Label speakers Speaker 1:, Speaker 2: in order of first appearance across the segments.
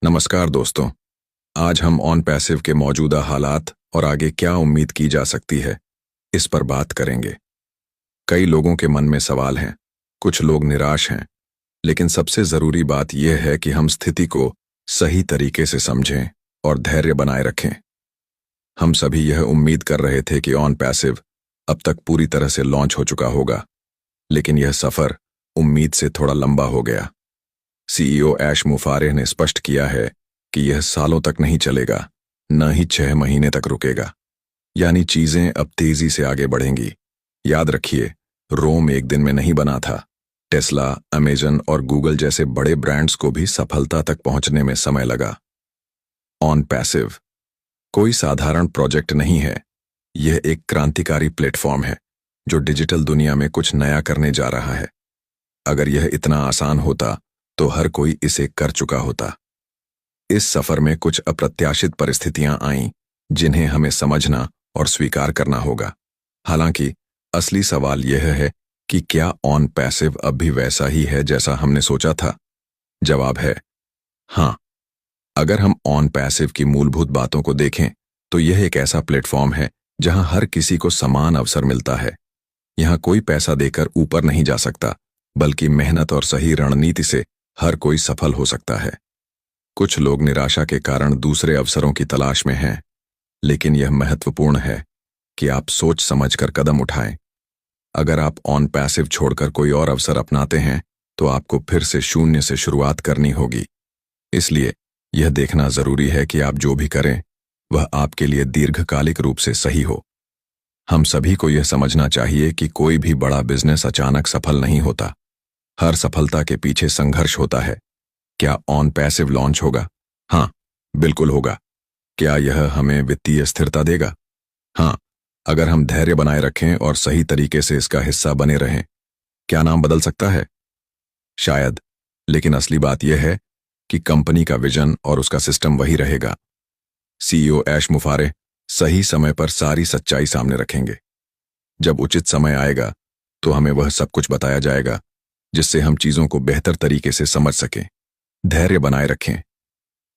Speaker 1: नमस्कार दोस्तों। आज हम ऑन पैसिव के मौजूदा हालात और आगे क्या उम्मीद की जा सकती है, इस पर बात करेंगे। कई लोगों के मन में सवाल हैं, कुछ लोग निराश हैं, लेकिन सबसे जरूरी बात यह है कि हम स्थिति को सही तरीके से समझें और धैर्य बनाए रखें। हम सभी यह उम्मीद कर रहे थे कि ऑन पैसिव अब तक पूरी तरह से लॉन्च हो चुका होगा, लेकिन यह सफर उम्मीद से थोड़ा लंबा हो गया। सीईओ ऐश मुफारेह ने स्पष्ट किया है कि यह सालों तक नहीं चलेगा, न ही 6 महीने तक रुकेगा। यानी चीजें अब तेजी से आगे बढ़ेंगी। याद रखिए, रोम एक दिन में नहीं बना था। टेस्ला, अमेजन और गूगल जैसे बड़े ब्रांड्स को भी सफलता तक पहुंचने में समय लगा। ऑन पैसिव कोई साधारण प्रोजेक्ट नहीं है। यह एक क्रांतिकारी प्लेटफॉर्म है जो डिजिटल दुनिया में कुछ नया करने जा रहा है। अगर यह इतना आसान होता तो हर कोई इसे कर चुका होता। इस सफर में कुछ अप्रत्याशित परिस्थितियां आईं, जिन्हें हमें समझना और स्वीकार करना होगा। हालांकि असली सवाल यह है कि क्या ऑन पैसिव अब भी वैसा ही है जैसा हमने सोचा था? जवाब है हाँ। अगर हम ऑन पैसिव की मूलभूत बातों को देखें तो यह एक ऐसा प्लेटफॉर्म है जहां हर किसी को समान अवसर मिलता है। यहां कोई पैसा देकर ऊपर नहीं जा सकता, बल्कि मेहनत और सही रणनीति से हर कोई सफल हो सकता है। कुछ लोग निराशा के कारण दूसरे अवसरों की तलाश में हैं, लेकिन यह महत्वपूर्ण है कि आप सोच समझकर कदम उठाएं। अगर आप ऑन पैसिव छोड़कर कोई और अवसर अपनाते हैं तो आपको फिर से शून्य से शुरुआत करनी होगी। इसलिए यह देखना जरूरी है कि आप जो भी करें वह आपके लिए दीर्घकालिक रूप से सही हो। हम सभी को यह समझना चाहिए कि कोई भी बड़ा बिजनेस अचानक सफल नहीं होता। हर सफलता के पीछे संघर्ष होता है। क्या ऑन पैसिव लॉन्च होगा? हाँ, बिल्कुल होगा। क्या यह हमें वित्तीय स्थिरता देगा? हाँ, अगर हम धैर्य बनाए रखें और सही तरीके से इसका हिस्सा बने रहें। क्या नाम बदल सकता है? शायद, लेकिन असली बात यह है कि कंपनी का विजन और उसका सिस्टम वही रहेगा। सीईओ ऐश मुफारेह सही समय पर सारी सच्चाई सामने रखेंगे। जब उचित समय आएगा तो हमें वह सब कुछ बताया जाएगा जिससे हम चीजों को बेहतर तरीके से समझ सकें। धैर्य बनाए रखें।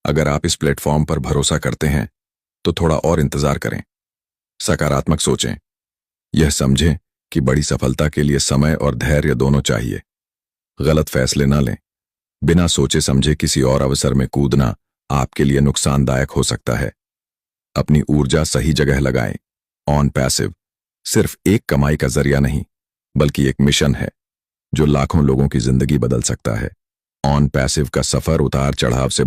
Speaker 1: अगर आप इस प्लेटफॉर्म पर भरोसा करते हैं तो थोड़ा और इंतजार करें। सकारात्मक सोचें। यह समझें कि बड़ी सफलता के लिए समय और धैर्य दोनों चाहिए। गलत फैसले न लें। बिना सोचे समझे किसी और अवसर में कूदना आपके लिए नुकसानदायक हो सकता है। अपनी ऊर्जा सही जगह लगाएं। ऑन पैसिव सिर्फ एक कमाई का जरिया नहीं, बल्कि एक मिशन है जो लाखों लोगों की जिंदगी बदल सकता है। ऑन पैसिव का सफर उतार चढ़ाव से